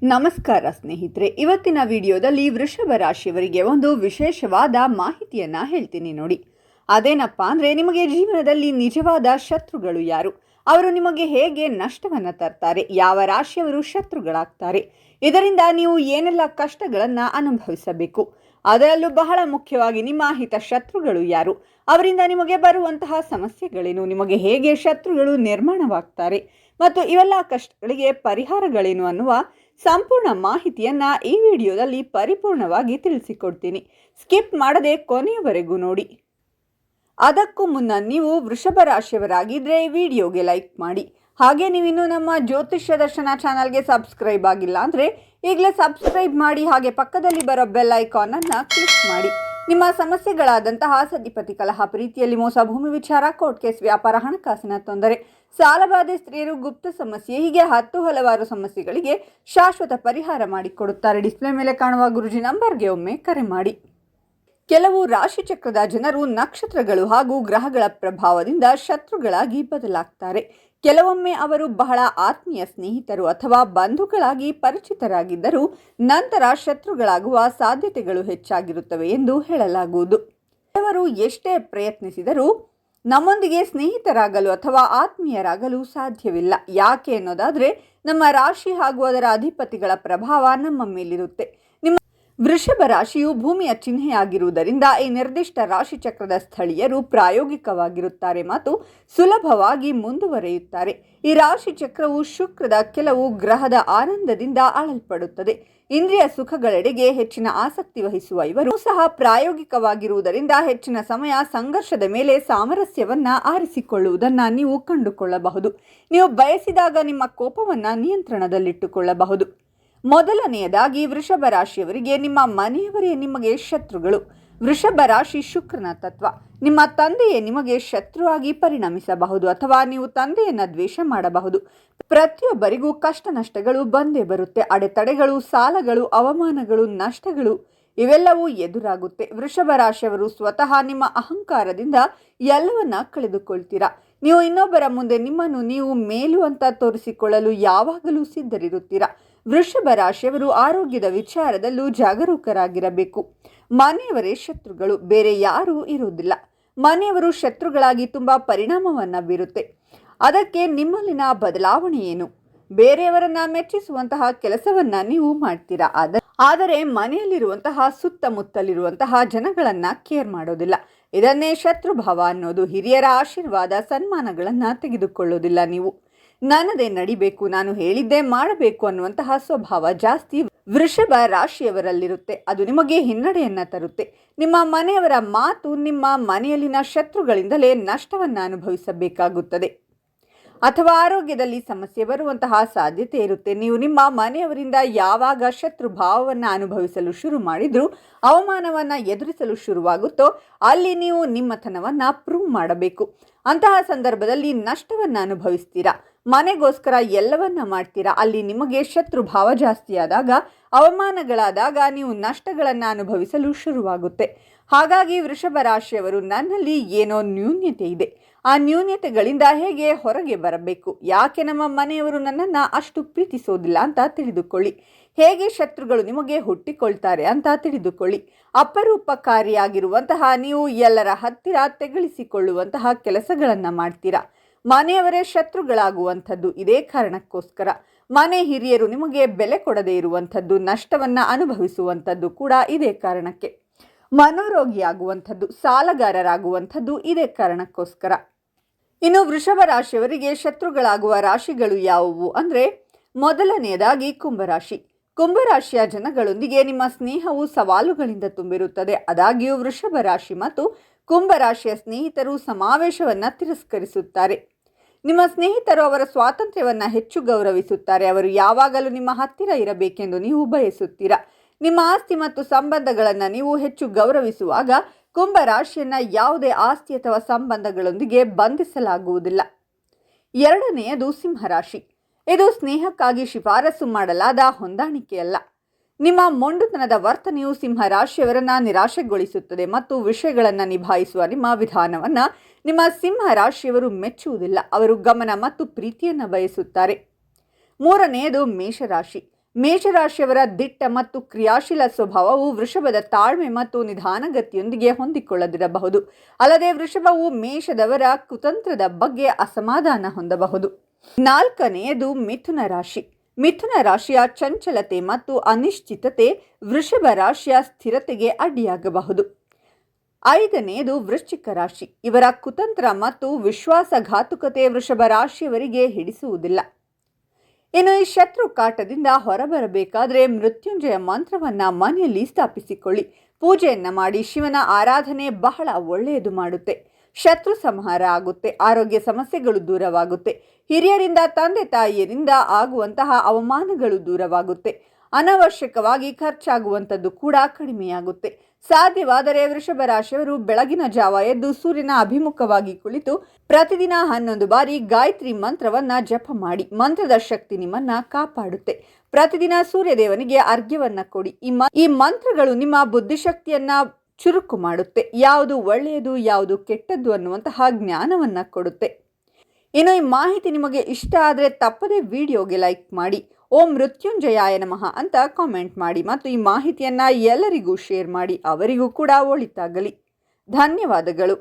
ನಮಸ್ಕಾರ ಸ್ನೇಹಿತರೆ, ಇವತ್ತಿನ ವಿಡಿಯೋದಲ್ಲಿ ವೃಷಭ ರಾಶಿಯವರಿಗೆ ಒಂದು ವಿಶೇಷವಾದ ಮಾಹಿತಿಯನ್ನು ಹೇಳ್ತೀನಿ ನೋಡಿ. ಅದೇನಪ್ಪ ಅಂದರೆ, ನಿಮಗೆ ಜೀವನದಲ್ಲಿ ನಿಜವಾದ ಶತ್ರುಗಳು ಯಾರು, ಅವರು ನಿಮಗೆ ಹೇಗೆ ನಷ್ಟವನ್ನು ತರ್ತಾರೆ, ಯಾವ ರಾಶಿಯವರು ಶತ್ರುಗಳಾಗ್ತಾರೆ, ಇದರಿಂದ ನೀವು ಏನೆಲ್ಲ ಕಷ್ಟಗಳನ್ನು ಅನುಭವಿಸಬೇಕು, ಅದರಲ್ಲೂ ಬಹಳ ಮುಖ್ಯವಾಗಿ ನಿಮ್ಮ ಹಿತಶತ್ರುಗಳು ಯಾರು, ಅವರಿಂದ ನಿಮಗೆ ಬರುವಂತಹ ಸಮಸ್ಯೆಗಳೇನು, ನಿಮಗೆ ಹೇಗೆ ಶತ್ರುಗಳು ನಿರ್ಮಾಣವಾಗ್ತಾರೆ ಮತ್ತು ಇವೆಲ್ಲ ಕಷ್ಟಗಳಿಗೆ ಪರಿಹಾರಗಳೇನು ಅನ್ನುವ ಸಂಪೂರ್ಣ ಮಾಹಿತಿಯನ್ನ ಈ ವಿಡಿಯೋದಲ್ಲಿ ಪರಿಪೂರ್ಣವಾಗಿ ತಿಳಿಸಿಕೊಡ್ತೀನಿ. ಸ್ಕಿಪ್ ಮಾಡದೆ ಕೊನೆಯವರೆಗೂ ನೋಡಿ. ಅದಕ್ಕೂ ಮುನ್ನ ನೀವು ವೃಷಭ ರಾಶಿಯವರಾಗಿದ್ದರೆ ಈ ವಿಡಿಯೋಗೆ ಲೈಕ್ ಮಾಡಿ. ಹಾಗೆ ನೀವಿನ್ನೂ ನಮ್ಮ ಜ್ಯೋತಿಷ್ಯ ದರ್ಶನ ಚಾನಲ್ಗೆ ಸಬ್ಸ್ಕ್ರೈಬ್ ಆಗಿಲ್ಲ ಅಂದರೆ ಈಗಲೇ ಸಬ್ಸ್ಕ್ರೈಬ್ ಮಾಡಿ. ಹಾಗೆ ಪಕ್ಕದಲ್ಲಿ ಬರೋ ಬೆಲ್ ಐಕಾನನ್ನು ಕ್ಲಿಕ್ ಮಾಡಿ. ನಿಮ್ಮ ಸಮಸ್ಯೆಗಳಾದಂತಹ ಸತಿಪತಿ ಕಲಹ, ಪ್ರೀತಿಯಲ್ಲಿ ಮೋಸ, ಭೂಮಿ ವಿಚಾರ, ಕೋರ್ಟ್ ಕೇಸ್, ವ್ಯಾಪಾರ, ಹಣಕಾಸಿನ ತೊಂದರೆ, ಸಾಲಬಾಧೆ, ಸ್ತ್ರೀಯರು, ಗುಪ್ತ ಸಮಸ್ಯೆ, ಹೀಗೆ ಹಲವಾರು ಸಮಸ್ಯೆಗಳಿಗೆ ಶಾಶ್ವತ ಪರಿಹಾರ ಮಾಡಿಕೊಡುತ್ತಾರೆ. ಡಿಸ್ಪ್ಲೇ ಮೇಲೆ ಕಾಣುವ ಗುರುಜಿ ನಂಬರ್ಗೆ ಒಮ್ಮೆ ಕರೆ ಮಾಡಿ. ಕೆಲವು ರಾಶಿಚಕ್ರದ ಜನರು ನಕ್ಷತ್ರಗಳು ಹಾಗೂ ಗ್ರಹಗಳ ಪ್ರಭಾವದಿಂದ ಶತ್ರುಗಳಾಗಿ ಬದಲಾಗ್ತಾರೆ. ಕೆಲವೊಮ್ಮೆ ಅವರು ಬಹಳ ಆತ್ಮೀಯ ಸ್ನೇಹಿತರು ಅಥವಾ ಬಂಧುಗಳಾಗಿ ಪರಿಚಿತರಾಗಿದ್ದರೂ ನಂತರ ಶತ್ರುಗಳಾಗುವ ಸಾಧ್ಯತೆಗಳು ಹೆಚ್ಚಾಗಿರುತ್ತವೆ ಎಂದು ಹೇಳಲಾಗುವುದು. ಕೆಲವರು ಎಷ್ಟೇ ಪ್ರಯತ್ನಿಸಿದರೂ ನಮ್ಮೊಂದಿಗೆ ಸ್ನೇಹಿತರಾಗಲು ಅಥವಾ ಆತ್ಮೀಯರಾಗಲು ಸಾಧ್ಯವಿಲ್ಲ. ಯಾಕೆ ಅನ್ನೋದಾದರೆ, ನಮ್ಮ ರಾಶಿ ಹಾಗೂ ಅದರ ಅಧಿಪತಿಗಳ ಪ್ರಭಾವ ನಮ್ಮ ಮೇಲಿರುತ್ತೆ. ವೃಷಭ ರಾಶಿಯು ಭೂಮಿಯ ಚಿಹ್ನೆಯಾಗಿರುವುದರಿಂದ ಈ ನಿರ್ದಿಷ್ಟ ರಾಶಿ ಚಕ್ರದ ಸ್ಥಳೀಯರು ಪ್ರಾಯೋಗಿಕವಾಗಿರುತ್ತಾರೆ ಮತ್ತು ಸುಲಭವಾಗಿ ಮುಂದುವರಿಯುತ್ತಾರೆ. ಈ ರಾಶಿ ಚಕ್ರವು ಶುಕ್ರದ ಕೆಲವು ಗ್ರಹದ ಆನಂದದಿಂದ ಆಳಲ್ಪಡುತ್ತದೆ. ಇಂದ್ರಿಯ ಸುಖಗಳೆಡೆಗೆ ಹೆಚ್ಚಿನ ಆಸಕ್ತಿ ವಹಿಸುವ ಇವರು ಸಹ ಪ್ರಾಯೋಗಿಕವಾಗಿರುವುದರಿಂದ ಹೆಚ್ಚಿನ ಸಮಯ ಸಂಘರ್ಷದ ಮೇಲೆ ಸಾಮರಸ್ಯವನ್ನ ಆರಿಸಿಕೊಳ್ಳುವುದನ್ನು ನೀವು ಕಂಡುಕೊಳ್ಳಬಹುದು. ನೀವು ಬಯಸಿದಾಗ ನಿಮ್ಮ ಕೋಪವನ್ನು ನಿಯಂತ್ರಣದಲ್ಲಿಟ್ಟುಕೊಳ್ಳಬಹುದು. ಮೊದಲನೆಯದಾಗಿ, ವೃಷಭ ರಾಶಿಯವರಿಗೆ ನಿಮ್ಮ ಮನೆಯವರೇ ನಿಮಗೆ ಶತ್ರುಗಳು. ವೃಷಭ ರಾಶಿ ಶುಕ್ರನ ತತ್ವ. ನಿಮ್ಮ ತಂದೆಯೇ ನಿಮಗೆ ಶತ್ರುವಾಗಿ ಪರಿಣಮಿಸಬಹುದು ಅಥವಾ ನೀವು ತಂದೆಯನ್ನು ದ್ವೇಷ ಮಾಡಬಹುದು. ಪ್ರತಿಯೊಬ್ಬರಿಗೂ ಕಷ್ಟ ನಷ್ಟಗಳು ಬಂದೇ ಬರುತ್ತೆ. ಅಡೆತಡೆಗಳು, ಸಾಲಗಳು, ಅವಮಾನಗಳು, ನಷ್ಟಗಳು ಇವೆಲ್ಲವೂ ಎದುರಾಗುತ್ತೆ. ವೃಷಭ ರಾಶಿಯವರು ಸ್ವತಃ ನಿಮ್ಮ ಅಹಂಕಾರದಿಂದ ಎಲ್ಲವನ್ನ ಕಳೆದುಕೊಳ್ತೀರಾ. ನೀವು ಇನ್ನೊಬ್ಬರ ಮುಂದೆ ನಿಮ್ಮನ್ನು ನೀವು ಮೇಲು ಅಂತ ತೋರಿಸಿಕೊಳ್ಳಲು ಯಾವಾಗಲೂ ಸಿದ್ಧರಿರುತ್ತೀರಾ. ವೃಷಭ ರಾಶಿಯವರು ಆರೋಗ್ಯದ ವಿಚಾರದಲ್ಲೂ ಜಾಗರೂಕರಾಗಿರಬೇಕು. ಮನೆಯವರೇ ಶತ್ರುಗಳು, ಬೇರೆ ಯಾರೂ ಇರುವುದಿಲ್ಲ. ಮನೆಯವರು ಶತ್ರುಗಳಾಗಿ ತುಂಬ ಪರಿಣಾಮವನ್ನು ಬೀರುತ್ತೆ. ಅದಕ್ಕೆ ನಿಮ್ಮಲ್ಲಿನ ಬದಲಾವಣೆ ಏನು? ಬೇರೆಯವರನ್ನ ಮೆಚ್ಚಿಸುವಂತಹ ಕೆಲಸವನ್ನ ನೀವು ಮಾಡ್ತೀರಾ, ಆದರೆ ಮನೆಯಲ್ಲಿರುವಂತಹ ಸುತ್ತಮುತ್ತಲಿರುವಂತಹ ಜನಗಳನ್ನ ಕೇರ್ ಮಾಡೋದಿಲ್ಲ. ಇದನ್ನೇ ಶತ್ರುಭಾವ ಅನ್ನೋದು. ಹಿರಿಯರ ಆಶೀರ್ವಾದ, ಸನ್ಮಾನಗಳನ್ನ ತೆಗೆದುಕೊಳ್ಳೋದಿಲ್ಲ ನೀವು. ನನ್ನದೇ ನಡಿಬೇಕು, ನಾನು ಹೇಳಿದ್ದೇ ಮಾಡಬೇಕು ಅನ್ನುವಂತಹ ಸ್ವಭಾವ ಜಾಸ್ತಿ ವೃಷಭ ರಾಶಿಯವರಲ್ಲಿರುತ್ತೆ. ಅದು ನಿಮಗೆ ಹಿನ್ನಡೆಯನ್ನ ತರುತ್ತೆ. ನಿಮ್ಮ ಮನೆಯವರ ಮಾತು ನಿಮ್ಮ ಮನೆಯಲ್ಲಿನ ಶತ್ರುಗಳಿಂದಲೇ ನಷ್ಟವನ್ನು ಅನುಭವಿಸಬೇಕಾಗುತ್ತದೆ ಅಥವಾ ಆರೋಗ್ಯದಲ್ಲಿ ಸಮಸ್ಯೆ ಬರುವಂತಹ ಸಾಧ್ಯತೆ ಇರುತ್ತೆ. ನೀವು ನಿಮ್ಮ ಮನೆಯವರಿಂದ ಯಾವಾಗ ಶತ್ರು ಭಾವವನ್ನು ಅನುಭವಿಸಲು ಶುರು ಮಾಡಿದ್ರೂ, ಅವಮಾನವನ್ನು ಎದುರಿಸಲು ಶುರುವಾಗುತ್ತೋ ಅಲ್ಲಿ ನೀವು ನಿಮ್ಮತನವನ್ನು ಪ್ರೂವ್ ಮಾಡಬೇಕು. ಅಂತಹ ಸಂದರ್ಭದಲ್ಲಿ ನಷ್ಟವನ್ನು ಅನುಭವಿಸ್ತೀರಾ. ಮನೆಗೋಸ್ಕರ ಎಲ್ಲವನ್ನ ಮಾಡ್ತೀರಾ. ಅಲ್ಲಿ ನಿಮಗೆ ಶತ್ರು ಭಾವ ಜಾಸ್ತಿಯಾದಾಗ, ಅವಮಾನಗಳಾದಾಗ ನೀವು ನಷ್ಟಗಳನ್ನು ಅನುಭವಿಸಲು ಶುರುವಾಗುತ್ತೆ. ಹಾಗಾಗಿ ವೃಷಭ ರಾಶಿಯವರು, ನನ್ನಲ್ಲಿ ಏನೋ ನ್ಯೂನ್ಯತೆ ಇದೆ, ಆ ನ್ಯೂನ್ಯತೆಗಳಿಂದ ಹೇಗೆ ಹೊರಗೆ ಬರಬೇಕು, ಯಾಕೆ ನಮ್ಮ ಮನೆಯವರು ನನ್ನನ್ನು ಅಷ್ಟು ಪ್ರೀತಿಸೋದಿಲ್ಲ ಅಂತ ತಿಳಿದುಕೊಳ್ಳಿ. ಹೇಗೆ ಶತ್ರುಗಳು ನಿಮಗೆ ಹುಟ್ಟಿಕೊಳ್ತಾರೆ ಅಂತ ತಿಳಿದುಕೊಳ್ಳಿ. ಅಪರೂಪಕಾರಿಯಾಗಿರುವಂತಹ ನೀವು ಎಲ್ಲರ ಹತ್ತಿರ ತೆಗಳಿಸಿಕೊಳ್ಳುವಂತಹ ಕೆಲಸಗಳನ್ನು ಮಾಡ್ತೀರಾ. ಮನೆಯವರೇ ಶತ್ರುಗಳಾಗುವಂಥದ್ದು ಇದೇ ಕಾರಣಕ್ಕೋಸ್ಕರ. ಮನೆ ಹಿರಿಯರು ನಿಮಗೆ ಬೆಲೆ ಕೊಡದೇ ಇರುವಂಥದ್ದು, ನಷ್ಟವನ್ನು ಅನುಭವಿಸುವಂಥದ್ದು ಕೂಡ ಇದೇ ಕಾರಣಕ್ಕೆ. ಮನೋರೋಗಿಯಾಗುವಂಥದ್ದು, ಸಾಲಗಾರರಾಗುವಂಥದ್ದು ಇದೇ ಕಾರಣಕ್ಕೋಸ್ಕರ. ಇನ್ನು ವೃಷಭ ರಾಶಿಯವರಿಗೆ ಶತ್ರುಗಳಾಗುವ ರಾಶಿಗಳು ಯಾವುವು ಅಂದರೆ, ಮೊದಲನೆಯದಾಗಿ ಕುಂಭರಾಶಿ. ಕುಂಭರಾಶಿಯ ಜನಗಳೊಂದಿಗೆ ನಿಮ್ಮ ಸ್ನೇಹವು ಸವಾಲುಗಳಿಂದ ತುಂಬಿರುತ್ತದೆ. ಆದಾಗ್ಯೂ ವೃಷಭ ರಾಶಿ ಮತ್ತು ಕುಂಭರಾಶಿಯ ಸ್ನೇಹಿತರು ಸಮಾವೇಶವನ್ನು ತಿರಸ್ಕರಿಸುತ್ತಾರೆ. ನಿಮ್ಮ ಸ್ನೇಹಿತರು ಅವರ ಸ್ವಾತಂತ್ರ್ಯವನ್ನು ಹೆಚ್ಚು ಗೌರವಿಸುತ್ತಾರೆ. ಅವರು ಯಾವಾಗಲೂ ನಿಮ್ಮ ಹತ್ತಿರ ಇರಬೇಕೆಂದು ನೀವು ಬಯಸುತ್ತೀರಾ. ನಿಮ್ಮ ಆಸ್ತಿ ಮತ್ತು ಸಂಬಂಧಗಳನ್ನು ನೀವು ಹೆಚ್ಚು ಗೌರವಿಸುವಾಗ ಕುಂಭರಾಶಿಯನ್ನು ಯಾವುದೇ ಆಸ್ತಿ ಅಥವಾ ಸಂಬಂಧಗಳೊಂದಿಗೆ ಬಂಧಿಸಲಾಗುವುದಿಲ್ಲ. ಎರಡನೆಯದು ಸಿಂಹರಾಶಿ. ಇದು ಸ್ನೇಹಕ್ಕಾಗಿ ಶಿಫಾರಸು ಮಾಡಲಾದ ಹೊಂದಾಣಿಕೆಯಲ್ಲ. ನಿಮ್ಮ ಮೊಂಡುತನದ ವರ್ತನೆಯು ಸಿಂಹರಾಶಿಯವರನ್ನು ನಿರಾಶೆಗೊಳಿಸುತ್ತದೆ ಮತ್ತು ವಿಷಯಗಳನ್ನು ನಿಭಾಯಿಸುವ ನಿಮ್ಮ ವಿಧಾನವನ್ನು ನಿಮ್ಮ ಸಿಂಹರಾಶಿಯವರು ಮೆಚ್ಚುವುದಿಲ್ಲ. ಅವರು ಗಮನ ಮತ್ತು ಪ್ರೀತಿಯನ್ನು ಬಯಸುತ್ತಾರೆ. ಮೂರನೆಯದು ಮೇಷರಾಶಿ. ಮೇಷರಾಶಿಯವರ ದಿಟ್ಟ ಮತ್ತು ಕ್ರಿಯಾಶೀಲ ಸ್ವಭಾವವು ವೃಷಭದ ತಾಳ್ಮೆ ಮತ್ತು ನಿಧಾನಗತಿಯೊಂದಿಗೆ ಹೊಂದಿಕೊಳ್ಳದಿರಬಹುದು. ಅಲ್ಲದೆ ವೃಷಭವು ಮೇಷದವರ ಕುತಂತ್ರದ ಬಗ್ಗೆ ಅಸಮಾಧಾನ ಹೊಂದಬಹುದು. 4ನೇಯದು ಮಿಥುನ ರಾಶಿ. ಮಿಥುನ ರಾಶಿಯ ಚಂಚಲತೆ ಮತ್ತು ಅನಿಶ್ಚಿತತೆ ವೃಷಭ ರಾಶಿಯ ಸ್ಥಿರತೆಗೆ ಅಡ್ಡಿಯಾಗಬಹುದು. 5ನೇಯದು ವೃಶ್ಚಿಕ ರಾಶಿ. ಇವರ ಕುತಂತ್ರ ಮತ್ತು ವಿಶ್ವಾಸಘಾತುಕತೆ ವೃಷಭ ರಾಶಿಯವರಿಗೆ ಹಿಡಿಸುವುದಿಲ್ಲ. ಇನ್ನು ಈ ಶತ್ರು ಕಾಟದಿಂದ ಹೊರಬರಬೇಕಾದ್ರೆ ಮೃತ್ಯುಂಜಯ ಮಂತ್ರವನ್ನ ಮನೆಯಲ್ಲಿ ಸ್ಥಾಪಿಸಿಕೊಳ್ಳಿ. ಪೂಜೆಯನ್ನ ಮಾಡಿ ಶಿವನ ಆರಾಧನೆ ಬಹಳ ಒಳ್ಳೆಯದು ಮಾಡುತ್ತೆ. ಶತ್ರು ಸಂಹಾರ ಆಗುತ್ತೆ. ಆರೋಗ್ಯ ಸಮಸ್ಯೆಗಳು ದೂರವಾಗುತ್ತೆ. ಹಿರಿಯರಿಂದ ತಂದೆ ತಾಯಿಯರಿಂದ ಆಗುವಂತಹ ಅವಮಾನಗಳು ದೂರವಾಗುತ್ತೆ. ಅನವಶ್ಯಕವಾಗಿ ಖರ್ಚಾಗುವಂಥದ್ದು ಕೂಡ ಕಡಿಮೆಯಾಗುತ್ತೆ. ಸಾಧ್ಯವಾದರೆ ವೃಷಭ ರಾಶಿಯವರು ಬೆಳಗಿನ ಜಾವ ಎದ್ದು ಸೂರ್ಯನ ಅಭಿಮುಖವಾಗಿ ಕುಳಿತು ಪ್ರತಿದಿನ 11 ಬಾರಿ ಗಾಯತ್ರಿ ಮಂತ್ರವನ್ನ ಜಪ ಮಾಡಿ. ಮಂತ್ರದ ಶಕ್ತಿ ನಿಮ್ಮನ್ನ ಕಾಪಾಡುತ್ತೆ. ಪ್ರತಿದಿನ ಸೂರ್ಯದೇವನಿಗೆ ಅರ್ಘ್ಯವನ್ನ ಕೊಡಿ. ಈ ಮಂತ್ರಗಳು ನಿಮ್ಮ ಬುದ್ಧಿಶಕ್ತಿಯನ್ನ ಚುರುಕು ಮಾಡುತ್ತೆ. ಯಾವುದು ಒಳ್ಳೆಯದು ಯಾವುದು ಕೆಟ್ಟದ್ದು ಅನ್ನುವಂತಹ ಜ್ಞಾನವನ್ನ ಕೊಡುತ್ತೆ. ಇನ್ನು ಈ ಮಾಹಿತಿ ನಿಮಗೆ ಇಷ್ಟ ಆದರೆ ತಪ್ಪದೇ ವಿಡಿಯೋಗೆ ಲೈಕ್ ಮಾಡಿ. ಓಂ ಮೃತ್ಯುಂಜಯಾಯ ನಮಃ ಅಂತ ಕಾಮೆಂಟ್ ಮಾಡಿ ಮತ್ತು ಈ ಮಾಹಿತಿಯನ್ನು ಎಲ್ಲರಿಗೂ ಶೇರ್ ಮಾಡಿ. ಅವರಿಗೂ ಕೂಡ ಒಳಿತಾಗಲಿ. ಧನ್ಯವಾದಗಳು.